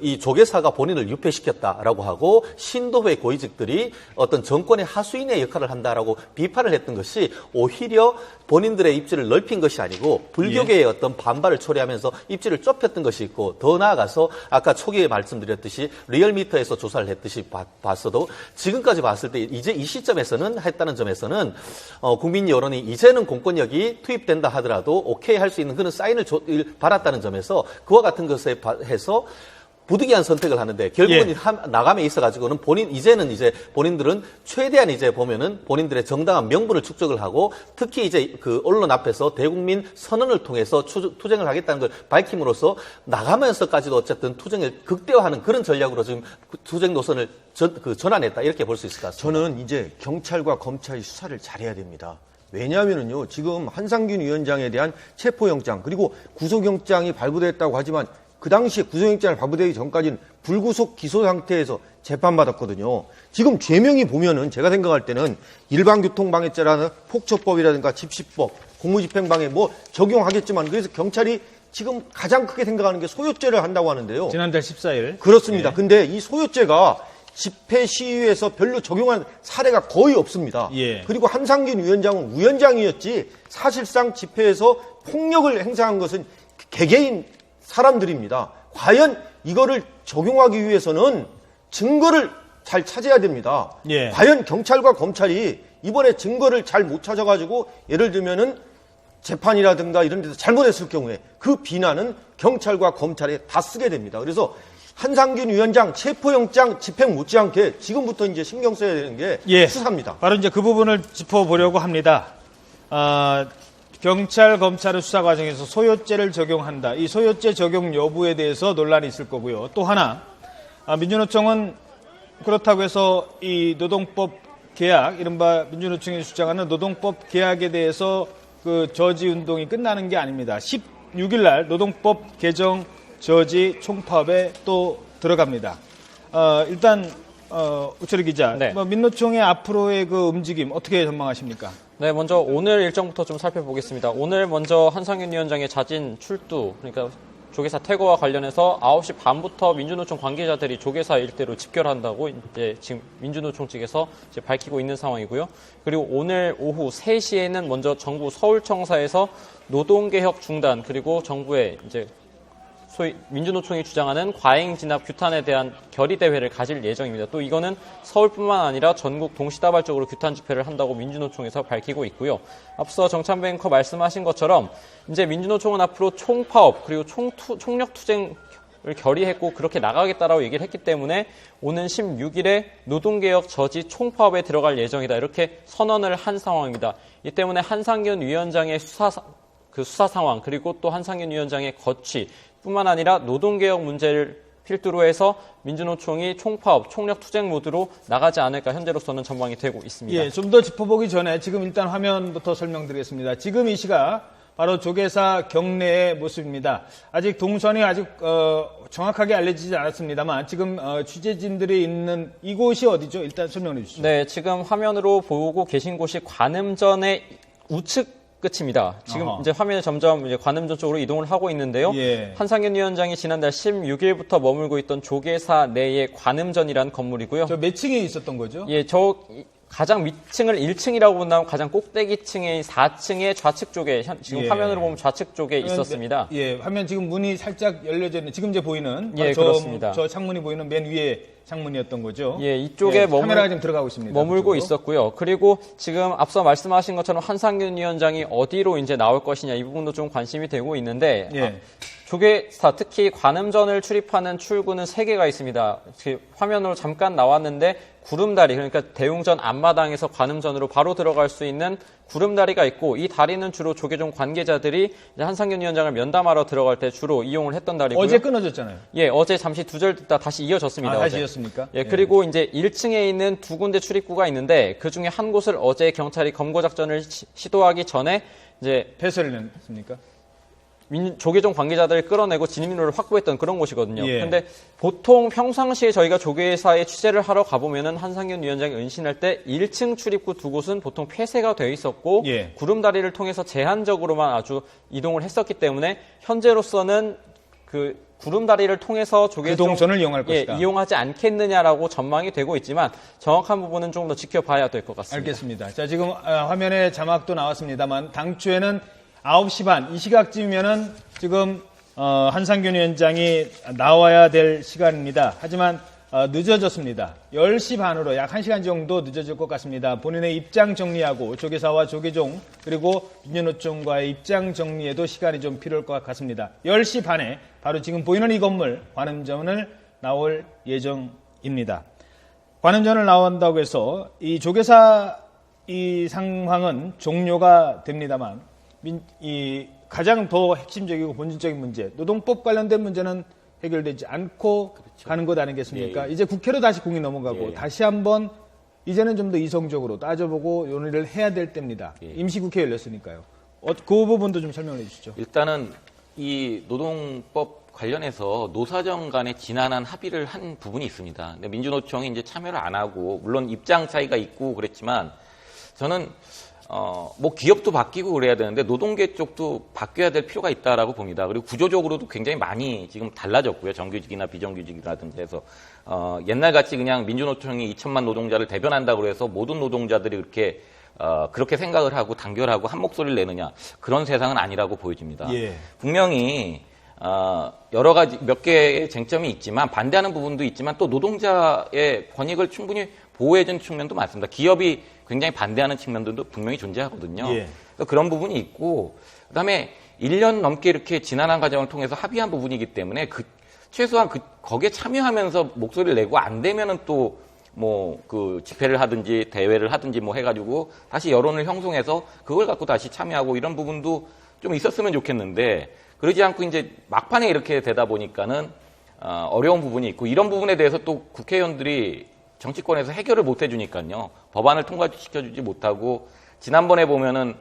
이 조계사가 본인을 유폐시켰다라고 하고 신도회 고위직들이 어떤 정권의 하수인의 역할을 한다라고 비판을 했던 것이 오히려 본인들의 입지를 넓힌 것이 아니고 불교계의 어떤 반발을 초래하면서 입지를 좁혔던 것이 있고 더 나아가서 아까 초기에 말씀드렸듯이 리얼미터에서 조사를 했듯이 봤어도 지금까지 봤을 때 이제 이 시점에서는 했다는 점에서는 국민 여론이 이제는 공권력이 투입된다 하더라도 오케이 할 수 있는 그런 사인을 받았다는 점에서 그와 같은 것에 해서 부득이한 선택을 하는데 결국은 나감에 있어가지고는 이제는 본인들은 최대한 이제 보면은 본인들의 정당한 명분을 축적을 하고 특히 이제 그 언론 앞에서 대국민 선언을 통해서 투쟁을 하겠다는 걸 밝힘으로써 나가면서까지도 어쨌든 투쟁을 극대화하는 그런 전략으로 지금 투쟁 노선을 전환했다 이렇게 볼 수 있을 것 같습니다. 저는 이제 경찰과 검찰이 수사를 잘해야 됩니다. 왜냐하면요, 지금 한상균 위원장에 대한 체포영장 그리고 구속영장이 발부됐다고 하지만 그 당시에 구속영장을 발부되기 전까지는 불구속 기소 상태에서 재판받았거든요. 지금 죄명이 보면은 제가 생각할 때는 일반교통방해죄라는 폭처법이라든가 집시법, 공무집행방해 뭐 적용하겠지만 그래서 경찰이 지금 가장 크게 생각하는 게 소요죄를 한다고 하는데요. 지난달 14일. 그렇습니다. 근데 이 소요죄가 집회 시위에서 별로 적용한 사례가 거의 없습니다. 예. 그리고 한상균 위원장은 위원장이었지 사실상 집회에서 폭력을 행사한 것은 개개인 사람들입니다. 과연 이거를 적용하기 위해서는 증거를 잘 찾아야 됩니다. 예. 과연 경찰과 검찰이 이번에 증거를 잘 못 찾아가지고 예를 들면은 재판이라든가 이런 데서 잘못했을 경우에 그 비난은 경찰과 검찰에 다 쓰게 됩니다. 그래서 한상균 위원장 체포영장 집행 못지않게 지금부터 이제 신경 써야 되는 게 수사입니다. 바로 이제 그 부분을 짚어보려고 합니다. 경찰, 검찰의 수사 과정에서 소요죄를 적용한다. 이 소요죄 적용 여부에 대해서 논란이 있을 거고요. 또 하나, 민주노총은 그렇다고 해서 이 노동법 개혁, 이른바 민주노총이 주장하는 노동법 개혁에 대해서 그 저지 운동이 끝나는 게 아닙니다. 16일 날 노동법 개정 저지 총파업에 또 들어갑니다. 일단 우철희 기자, 네. 민노총의 앞으로의 그 움직임 어떻게 전망하십니까? 네, 먼저 오늘 일정부터 좀 살펴보겠습니다. 오늘 먼저 한상균 위원장의 자진 출두, 그러니까 조계사 퇴거와 관련해서 9시 반부터 민주노총 관계자들이 조계사 일대로 집결한다고 이제 지금 민주노총 측에서 이제 밝히고 있는 상황이고요. 그리고 오늘 오후 3시에는 먼저 정부 서울청사에서 노동개혁 중단 그리고 정부의 이제 소위 민주노총이 주장하는 과잉진압 규탄에 대한 결의대회를 가질 예정입니다. 또 이거는 서울뿐만 아니라 전국 동시다발적으로 규탄 집회를 한다고 민주노총에서 밝히고 있고요. 앞서 정찬배 앵커 말씀하신 것처럼 이제 민주노총은 앞으로 총파업 그리고 총력 투쟁을 결의했고 그렇게 나가겠다라고 얘기를 했기 때문에 오는 16일에 노동개혁 저지 총파업에 들어갈 예정이다. 이렇게 선언을 한 상황입니다. 이 때문에 한상균 위원장의 수사 상황 그리고 또 한상균 위원장의 거취 뿐만 아니라 노동개혁 문제를 필두로 해서 민주노총이 총파업, 총력투쟁 모드로 나가지 않을까 현재로서는 전망이 되고 있습니다. 예, 좀 더 짚어보기 전에 지금 일단 화면부터 설명드리겠습니다. 지금 이 시각 바로 조계사 경내의 모습입니다. 아직 동선이 정확하게 알려지지 않았습니다만 지금 취재진들이 있는 이곳이 어디죠? 일단 설명해 주시죠. 네, 지금 화면으로 보고 계신 곳이 관음전의 우측 끝입니다. 지금 이제 화면에 점점 이제 관음전 쪽으로 이동을 하고 있는데요. 예. 한상균 위원장이 지난달 16일부터 머물고 있던 조계사 내의 관음전이라는 건물이고요. 저 몇 층에 있었던 거죠? 예, 가장 위층을 1층이라고 본다면 가장 꼭대기층의 4층의 좌측 쪽에 지금 예. 화면으로 보면 좌측 쪽에 있었습니다. 예, 화면 지금 문이 살짝 열려져 있는 지금 이제 보이는 예, 그렇습니다. 저 창문이 보이는 맨 위에 창문이었던 거죠. 예, 이쪽에 카메라가 지금 들어가고 있습니다. 머물고 그쪽으로. 있었고요. 그리고 지금 앞서 말씀하신 것처럼 한상균 위원장이 어디로 이제 나올 것이냐 이 부분도 좀 관심이 되고 있는데 예. 조계사 특히 관음전을 출입하는 출구는 3개가 있습니다. 화면으로 잠깐 나왔는데 구름다리 그러니까 대웅전 앞마당에서 관음전으로 바로 들어갈 수 있는 구름다리가 있고 이 다리는 주로 조계종 관계자들이 이제 한상균 위원장을 면담하러 들어갈 때 주로 이용을 했던 다리고요. 어제 끊어졌잖아요. 예, 어제 잠시 두절 듣다 다시 이어졌습니다. 다시 어제. 이었습니까? 예, 그리고 이제 1층에 있는 2군데 출입구가 있는데 그 중에 한 곳을 어제 경찰이 검거 작전을 시도하기 전에 이제 폐쇄를 했습니까? 조계종 관계자들을 끌어내고 진입로를 확보했던 그런 곳이거든요. 예. 근데 보통 평상시에 저희가 조계사에 취재를 하러 가보면은 한상균 위원장이 은신할 때 1층 출입구 2곳은 보통 폐쇄가 되어 있었고 예. 구름다리를 통해서 제한적으로만 아주 이동을 했었기 때문에 현재로서는 그 구름다리를 통해서 조계종 그 동선을 이용할 것이다. 이용하지 않겠느냐라고 전망이 되고 있지만 정확한 부분은 좀 더 지켜봐야 될 것 같습니다. 알겠습니다. 자, 지금 화면에 자막도 나왔습니다만 당초에는 9시 반, 이 시각쯤이면은 지금 한상균 위원장이 나와야 될 시간입니다. 하지만 늦어졌습니다. 10시 반으로 약 1시간 정도 늦어질 것 같습니다. 본인의 입장 정리하고 조계사와 조계종 그리고 민주노총과의 입장 정리에도 시간이 좀 필요할 것 같습니다. 10시 반에 바로 지금 보이는 이 건물 관음전을 나올 예정입니다. 관음전을 나온다고 해서 이 조계사 이 상황은 종료가 됩니다만 이 가장 더 핵심적이고 본질적인 문제, 노동법 관련된 문제는 해결되지 않고 가는 것 아니겠습니까? 예, 예. 이제 국회로 다시 공이 넘어가고 예, 예. 다시 한번 이제는 좀 더 이성적으로 따져보고 논의를 해야 될 때입니다. 예. 임시국회 열렸으니까요. 그 부분도 좀 설명해 주시죠. 일단은 이 노동법 관련해서 노사정 간에 지난한 합의를 한 부분이 있습니다. 근데 민주노총이 이제 참여를 안 하고 물론 입장 차이가 있고 그랬지만 저는 뭐 기업도 바뀌고 그래야 되는데 노동계 쪽도 바뀌어야 될 필요가 있다라고 봅니다. 그리고 구조적으로도 굉장히 많이 지금 달라졌고요. 정규직이나 비정규직이라든지 해서 옛날같이 그냥 민주노총이 2천만 노동자를 대변한다고 해서 모든 노동자들이 그렇게 생각을 하고 단결하고 한 목소리를 내느냐 그런 세상은 아니라고 보여집니다. 예. 분명히 여러 가지 몇 개의 쟁점이 있지만 반대하는 부분도 있지만 또 노동자의 권익을 충분히 보호해준 측면도 많습니다. 기업이 굉장히 반대하는 측면들도 분명히 존재하거든요. 예. 그래서 그런 부분이 있고 그다음에 1년 넘게 이렇게 지난한 과정을 통해서 합의한 부분이기 때문에 최소한 거기에 참여하면서 목소리를 내고 안 되면은 또 뭐 그 집회를 하든지 대회를 하든지 뭐 해가지고 다시 여론을 형성해서 그걸 갖고 다시 참여하고 이런 부분도 좀 있었으면 좋겠는데 그러지 않고 이제 막판에 이렇게 되다 보니까는 어려운 부분이 있고 이런 부분에 대해서 또 국회의원들이 정치권에서 해결을 못 해주니까요. 법안을 통과시켜주지 못하고 지난번에 보면은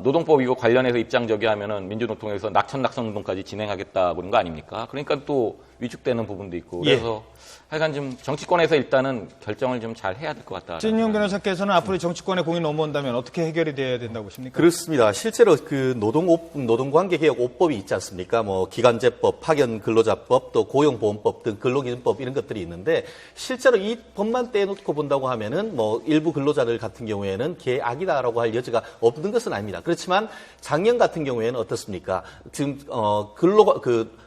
노동법 이거 관련해서 입장 저기하면은 민주노총에서 낙천 운동까지 진행하겠다 그런 거 아닙니까? 그러니까 또 위축되는 부분도 있고 그래서 하여간 좀 정치권에서 일단은 결정을 좀 잘 해야 될 것 같다. 진용 변호사께서는 앞으로 정치권의 공이 넘어온다면 어떻게 해결이 돼야 된다고 보십니까? 그렇습니다. 실제로 그 노동관계개혁 5법이 있지 않습니까? 뭐 기간제법, 파견 근로자법, 또 고용보험법 등 근로기준법 이런 것들이 있는데 실제로 이 법만 떼놓고 본다고 하면은 뭐 일부 근로자들 같은 경우에는 개악이다라고 할 여지가 없는 것은 아닙니다. 그렇지만 작년 같은 경우에는 어떻습니까? 지금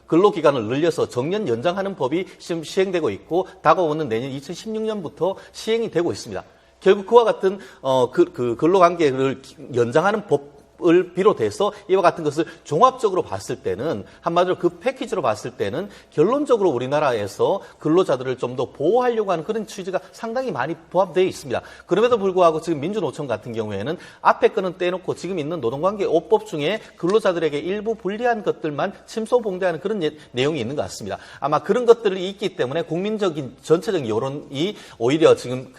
근로기간을 늘려서 정년 연장하는 법이 지금 시행되고 있고 다가오는 내년 2016년부터 시행이 되고 있습니다. 결국 그와 같은 근로관계를 연장하는 법을 비롯해서 이와 같은 것을 종합적으로 봤을 때는 한마디로 그 패키지로 봤을 때는 결론적으로 우리나라에서 근로자들을 좀 더 보호하려고 하는 그런 취지가 상당히 많이 포함되어 있습니다. 그럼에도 불구하고 지금 민주노총 같은 경우에는 앞에 거는 떼놓고 지금 있는 노동관계 5법 중에 근로자들에게 일부 불리한 것들만 침소봉대하는 그런 내용이 있는 것 같습니다. 아마 그런 것들이 있기 때문에 국민적인 전체적인 여론이 오히려 지금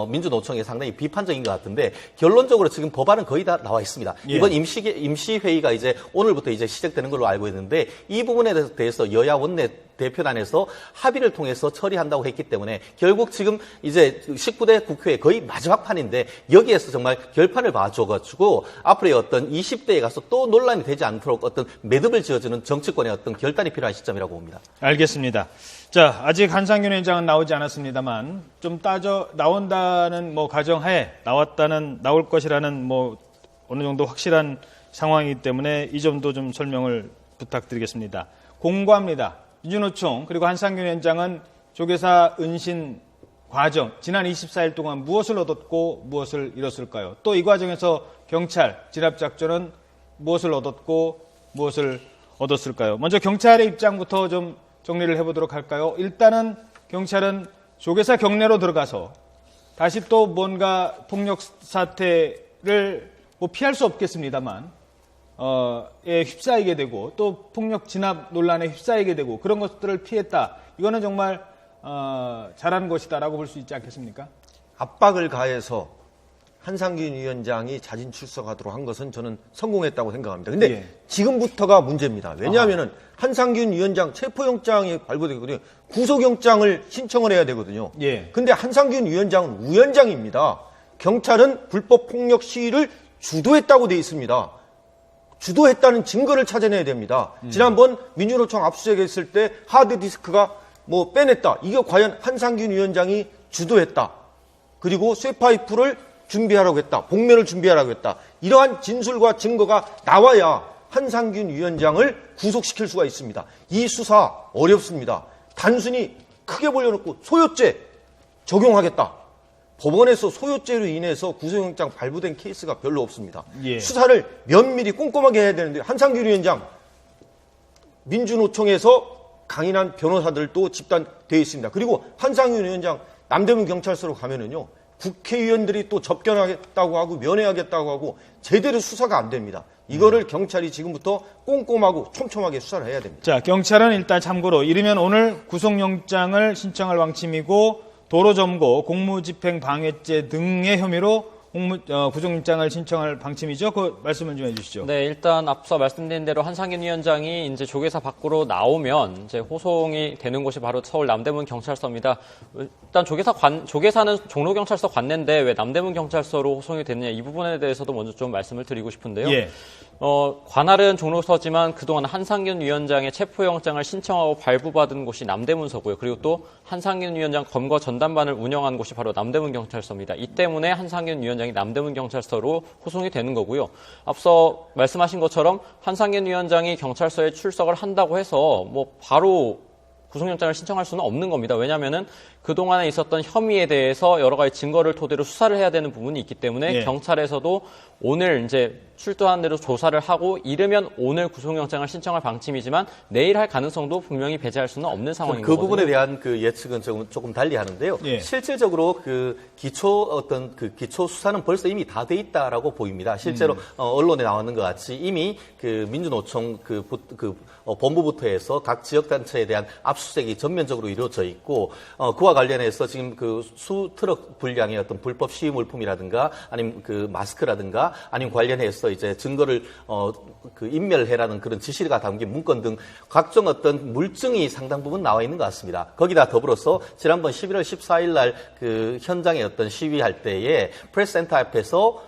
민주노총에 상당히 비판적인 것 같은데 결론적으로 지금 법안은 거의 다 나와 있습니다. 예. 이번 임시회의가 이제 오늘부터 이제 시작되는 걸로 알고 있는데 이 부분에 대해서 여야 원내 대표단에서 합의를 통해서 처리한다고 했기 때문에 결국 지금 이제 19대 국회의 거의 마지막 판인데 여기에서 정말 결판을 봐줘가지고 앞으로의 어떤 20대에 가서 또 논란이 되지 않도록 어떤 매듭을 지어주는 정치권의 어떤 결단이 필요한 시점이라고 봅니다. 알겠습니다. 자, 아직 한상균 위원장은 나오지 않았습니다만 좀 나온다는 뭐 가정하에 나올 것이라는 뭐 어느 정도 확실한 상황이기 때문에 이 점도 좀 설명을 부탁드리겠습니다. 공고합니다. 민주노총 그리고 한상균 위원장은 조계사 은신 과정 지난 24일 동안 무엇을 얻었고 무엇을 잃었을까요? 또 이 과정에서 경찰 진압작전은 무엇을 얻었고 무엇을 얻었을까요? 먼저 경찰의 입장부터 좀 정리를 해보도록 할까요? 일단은 경찰은 조계사 경내로 들어가서 다시 또 뭔가 폭력 사태를 뭐 피할 수 없겠습니다만 휩싸이게 되고 또 폭력 진압 논란에 휩싸이게 되고 그런 것들을 피했다. 이거는 정말 잘한 것이다라고 볼 수 있지 않겠습니까? 압박을 가해서 한상균 위원장이 자진 출석하도록 한 것은 저는 성공했다고 생각합니다. 근데 예. 지금부터가 문제입니다. 왜냐하면 한상균 위원장 체포영장이 발부되거든요. 구속영장을 신청을 해야 되거든요. 예. 근데 한상균 위원장은 우연장입니다. 경찰은 불법 폭력 시위를 주도했다고 돼 있습니다. 주도했다는 증거를 찾아내야 됩니다. 지난번 민주노총 압수수색했을 때 하드디스크가 뭐 빼냈다. 이게 과연 한상균 위원장이 주도했다. 그리고 쇠파이프를 준비하라고 했다. 복면을 준비하라고 했다. 이러한 진술과 증거가 나와야 한상균 위원장을 구속시킬 수가 있습니다. 이 수사 어렵습니다. 단순히 크게 벌려놓고 소요죄 적용하겠다. 법원에서 소요죄로 인해서 구속영장 발부된 케이스가 별로 없습니다. 예. 수사를 면밀히 꼼꼼하게 해야 되는데 한상균 위원장 민주노총에서 강인한 변호사들도 집단되어 있습니다. 그리고 한상균 위원장 남대문 경찰서로 가면은요. 국회의원들이 또 접견하겠다고 하고 면회하겠다고 하고 제대로 수사가 안 됩니다. 이거를 경찰이 지금부터 꼼꼼하고 촘촘하게 수사를 해야 됩니다. 자, 경찰은 일단 참고로 이르면 오늘 구속영장을 신청할 방침이고 도로점거, 공무집행 방해죄 등의 혐의로 구속영장을 신청할 방침이죠. 그 말씀을 좀 해주시죠. 네, 일단 앞서 말씀드린 대로 한상균 위원장이 이제 조계사 밖으로 나오면 이제 호송이 되는 곳이 바로 서울 남대문 경찰서입니다. 일단 조계사는 종로경찰서 관내인데 왜 남대문 경찰서로 호송이 됐느냐 이 부분에 대해서도 먼저 좀 말씀을 드리고 싶은데요. 예. 관할은 종로서지만 그동안 한상균 위원장의 체포영장을 신청하고 발부받은 곳이 남대문서고요. 그리고 또 한상균 위원장 검거 전담반을 운영한 곳이 바로 남대문 경찰서입니다. 이 때문에 한상균 위원장이 남대문 경찰서로 호송이 되는 거고요. 앞서 말씀하신 것처럼 한상균 위원장이 경찰서에 출석을 한다고 해서 뭐 바로 구속영장을 신청할 수는 없는 겁니다. 왜냐하면은 그동안에 있었던 혐의에 대해서 여러 가지 증거를 토대로 수사를 해야 되는 부분이 있기 때문에 예. 경찰에서도 오늘 이제 출두한 대로 조사를 하고 이르면 오늘 구속영장을 신청할 방침이지만 내일 할 가능성도 분명히 배제할 수는 없는 상황인 그 거거든요. 부분에 대한 그 예측은 조금 달리 하는데요. 예. 실질적으로 그 기초 수사는 벌써 이미 다 돼 있다라고 보입니다. 실제로 언론에 나오는 것 같이 이미 그 민주노총 본부부터 해서 각 지역 단체에 대한 압수수색이 전면적으로 이루어져 있고 그와 관련해서 지금 그 수트럭 분량의 어떤 불법 시위 물품이라든가 아니면 그 마스크라든가 아니면 관련해서 이제 증거를 그 인멸해라는 그런 지시가 담긴 문건 등 각종 어떤 물증이 상당 부분 나와 있는 것 같습니다. 거기다 더불어서 지난번 11월 14일 날 그 현장에 어떤 시위할 때에 프레스센터 앞에서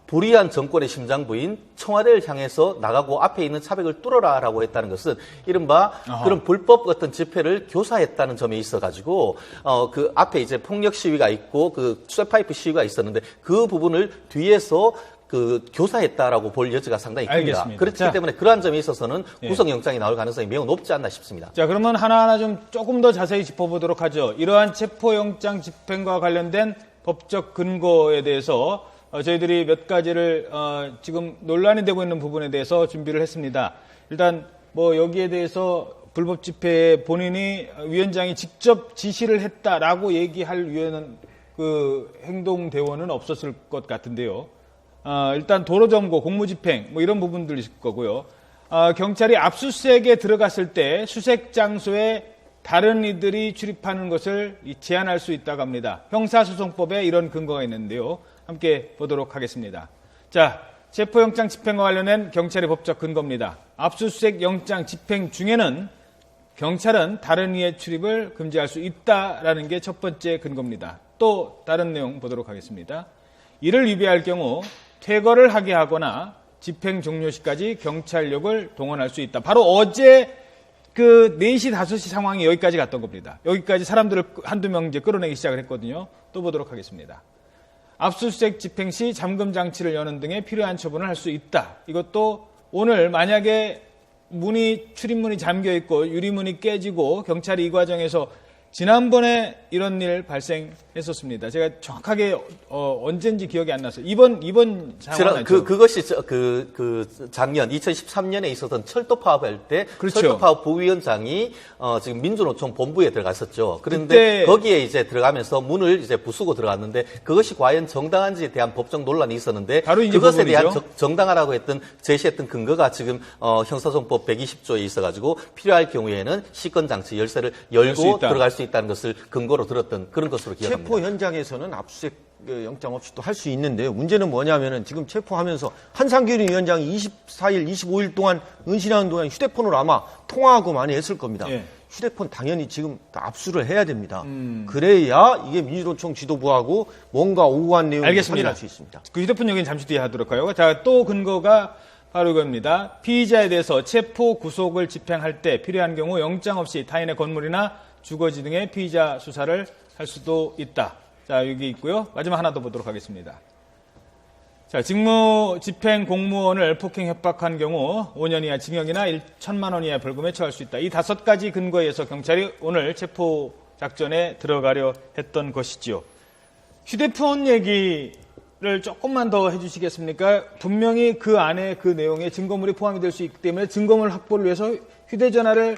불의한 정권의 심장부인 청와대를 향해서 나가고 앞에 있는 차벽을 뚫어라라고 했다는 것은 이른바 그런 불법 어떤 집회를 교사했다는 점에 있어가지고 그 앞에 이제 폭력 시위가 있고 그 쇠파이프 시위가 있었는데 그 부분을 뒤에서 그 교사했다라고 볼 여지가 상당히 큽니다. 알겠습니다. 그렇기 자. 때문에 그러한 점에 있어서는 예. 구속영장이 나올 가능성이 매우 높지 않나 싶습니다. 자, 그러면 하나하나 좀 조금 더 자세히 짚어보도록 하죠. 이러한 체포영장 집행과 관련된 법적 근거에 대해서 저희들이 몇 가지를 지금 논란이 되고 있는 부분에 대해서 준비를 했습니다. 일단 뭐 여기에 대해서 불법 집회에 본인이 위원장이 직접 지시를 했다라고 얘기할 그 행동 대원은 없었을 것 같은데요. 일단 도로점거, 공무집행 뭐 이런 부분들이 있을 거고요. 경찰이 압수수색에 들어갔을 때 수색 장소에 다른 이들이 출입하는 것을 제한할 수 있다고 합니다. 형사소송법에 이런 근거가 있는데요. 함께 보도록 하겠습니다. 자, 체포영장 집행과 관련된 경찰의 법적 근거입니다. 압수수색 영장 집행 중에는 경찰은 다른 이의 출입을 금지할 수 있다라는 게 첫 번째 근거입니다. 또 다른 내용 보도록 하겠습니다. 이를 위배할 경우 퇴거를 하게 하거나 집행 종료 시까지 경찰력을 동원할 수 있다. 바로 어제 그 4시, 5시 상황이 여기까지 갔던 겁니다. 여기까지 사람들을 한두 명 이제 끌어내기 시작을 했거든요. 또 보도록 하겠습니다. 압수수색 집행 시 잠금 장치를 여는 등의 필요한 처분을 할 수 있다. 이것도 오늘 만약에 출입문이 잠겨 있고 유리문이 깨지고 경찰이 이 과정에서 지난번에 이런 일 발생했었습니다. 제가 정확하게 언젠지 기억이 안 나서 이번 상황은 그것이 작년 2013년에 있었던 철도 파업할 때 그렇죠. 철도 파업 부위원장이 지금 민주노총 본부에 들어갔었죠. 그런데 거기에 이제 들어가면서 문을 이제 부수고 들어갔는데 그것이 과연 정당한지에 대한 법적 논란이 있었는데 바로 이제 그것에 대한 부분이죠. 정당하다고 제시했던 근거가 지금 형사소송법 120조에 있어가지고 필요할 경우에는 시건 장치 열쇠를 열고 들어갈 수 있다는 것을 근거로 들었던 그런 것으로 기억합니다. 체포 현장에서는 압수수색 영장 없이 또 할 수 있는데요. 문제는 뭐냐면은 지금 체포하면서 한상균 위원장이 24일, 25일 동안 은신하는 동안 휴대폰으로 아마 통화하고 많이 했을 겁니다. 예. 휴대폰 당연히 지금 다 압수를 해야 됩니다. 그래야 이게 민주노총 지도부하고 뭔가 오후한 내용을 알겠습니다. 확인할 수 있습니다. 그 휴대폰 얘기는 잠시 뒤에 하도록 하요. 자, 또 근거가 바로 이겁니다. 피의자에 대해서 체포 구속을 집행할 때 필요한 경우 영장 없이 타인의 건물이나 주거지 등의 피의자 수사를 할 수도 있다. 자, 여기 있고요. 마지막 하나 더 보도록 하겠습니다. 자, 직무 집행 공무원을 폭행 협박한 경우 5년 이하 징역이나 1천만 원 이하 벌금에 처할 수 있다. 이 5가지 근거에 의해서 경찰이 오늘 체포 작전에 들어가려 했던 것이지요. 휴대폰 얘기를 조금만 더 해주시겠습니까? 분명히 그 안에 그 내용에 증거물이 포함이 될 수 있기 때문에 증거물 확보를 위해서 휴대전화를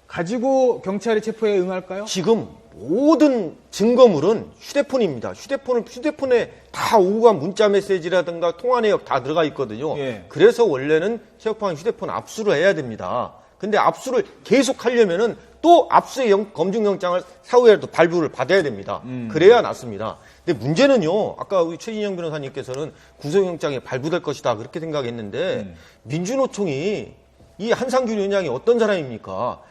가지고 경찰의 체포에 응할까요? 지금 모든 증거물은 휴대폰입니다. 휴대폰에 다 오후간 문자 메시지라든가 통화 내역 다 들어가 있거든요. 예. 그래서 원래는 체포한 휴대폰 압수를 해야 됩니다. 근데 압수를 계속 하려면은 또 압수의 검증영장을 사후에라도 발부를 받아야 됩니다. 그래야 낫습니다. 근데 문제는요, 아까 우리 최진영 변호사님께서는 구속영장이 발부될 것이다 그렇게 생각했는데 민주노총이 이 한상균 위원장이 어떤 사람입니까?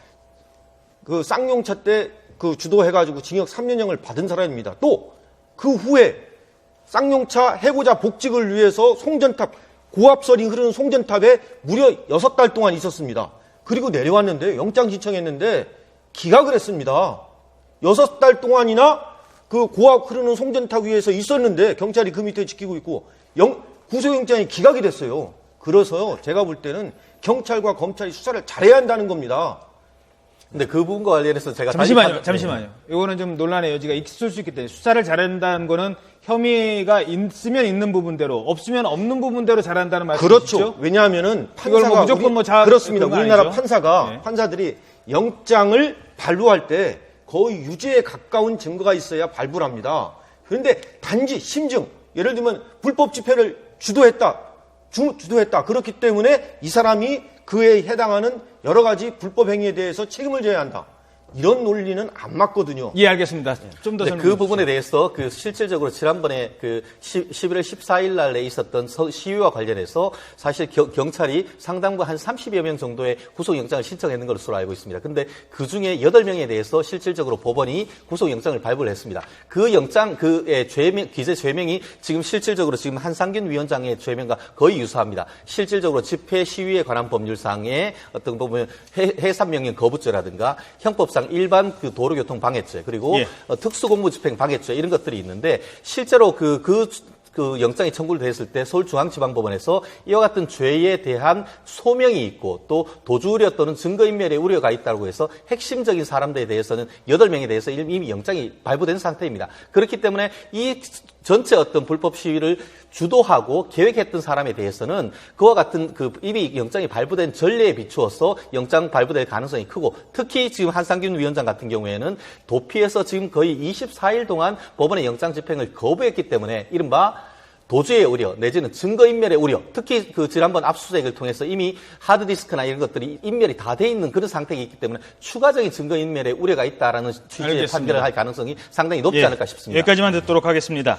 그 쌍용차 때 그 주도해가지고 징역 3년형을 받은 사람입니다. 또 그 후에 쌍용차 해고자 복직을 위해서 송전탑, 고압설이 흐르는 송전탑에 무려 6달 동안 있었습니다. 그리고 내려왔는데 영장 신청했는데 기각을 했습니다. 6달 동안이나 그 고압 흐르는 송전탑 위에서 있었는데 경찰이 그 밑에 지키고 있고 구속영장이 기각이 됐어요. 그래서 제가 볼 때는 경찰과 검찰이 수사를 잘해야 한다는 겁니다. 근데 그 부분과 관련해서 제가 잠시만요. 이거는 좀 논란의 여지가 있을 수 있기 때문에 수사를 잘한다는 거는 혐의가 있으면 있는 부분대로 없으면 없는 부분대로 잘한다는 말씀이시죠? 그렇죠. 왜냐하면은 이걸 판사가 무조건 그렇습니다. 우리나라 아니죠? 판사가 네. 판사들이 영장을 발부할 때 거의 유죄에 가까운 증거가 있어야 발부를 합니다. 그런데 단지 심증, 예를 들면 불법 집회를 주도했다. 그렇기 때문에 이 사람이 그에 해당하는 여러 가지 불법 행위에 대해서 책임을 져야 한다. 이런 논리는 안 맞거든요. 예, 알겠습니다. 좀 더 설명해 그 부분에 대해서 실질적으로 지난번에 11월 14일 날에 있었던 시위와 관련해서 사실 경찰이 상당부 한 30여 명 정도의 구속영장을 신청했는 것으로 알고 있습니다. 근데 그 중에 8명에 대해서 실질적으로 법원이 구속영장을 발부를 했습니다. 그 영장, 기재 죄명이 지금 실질적으로 지금 한상균 위원장의 죄명과 거의 유사합니다. 실질적으로 집회 시위에 관한 법률상의 어떤 부분 해산명령 거부죄라든가 형법상 일반 그 도로교통 방해죄 그리고 특수공무집행 방해죄 이런 것들이 있는데 실제로 그 영장이 청구를 됐을 때 서울중앙지방법원에서 이와 같은 죄에 대한 소명이 있고 또 도주우려 또는 증거인멸의 우려가 있다고 해서 핵심적인 사람들에 대해서는 8명에 대해서 이미 영장이 발부된 상태입니다. 그렇기 때문에 이 전체 어떤 불법 시위를 주도하고 계획했던 사람에 대해서는 그와 같은 이미 영장이 발부된 전례에 비추어서 영장 발부될 가능성이 크고 특히 지금 한상균 위원장 같은 경우에는 도피해서 지금 거의 24일 동안 법원의 영장 집행을 거부했기 때문에 이른바 도주의 우려 내지는 증거인멸의 우려 특히 지난번 압수수색을 통해서 이미 하드디스크나 이런 것들이 인멸이 다 돼 있는 그런 상태가 있기 때문에 추가적인 증거인멸의 우려가 있다라는 취지의 알겠습니다. 판결을 할 가능성이 상당히 높지 않을까 싶습니다. 여기까지만 듣도록 하겠습니다.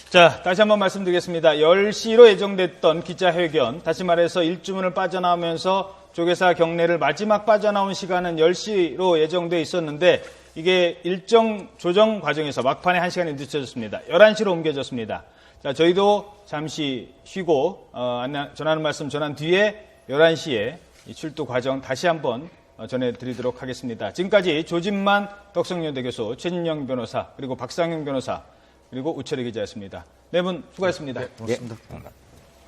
자, 다시 한번 말씀드리겠습니다. 10시로 예정됐던 기자회견, 다시 말해서 일주문을 빠져나오면서 조계사 경례를 마지막 빠져나온 시간은 10시로 예정돼 있었는데 이게 일정 조정 과정에서 막판에 1시간이 늦춰졌습니다. 11시로 옮겨졌습니다. 자, 저희도 잠시 쉬고 전하는 말씀 전한 뒤에 11시에 이 출두 과정 다시 한번 전해드리도록 하겠습니다. 지금까지 조진만 덕성여대 교수, 최진영 변호사, 그리고 박상영 변호사, 그리고 우철희 기자였습니다. 네 분 수고하셨습니다. 고맙습니다. 예.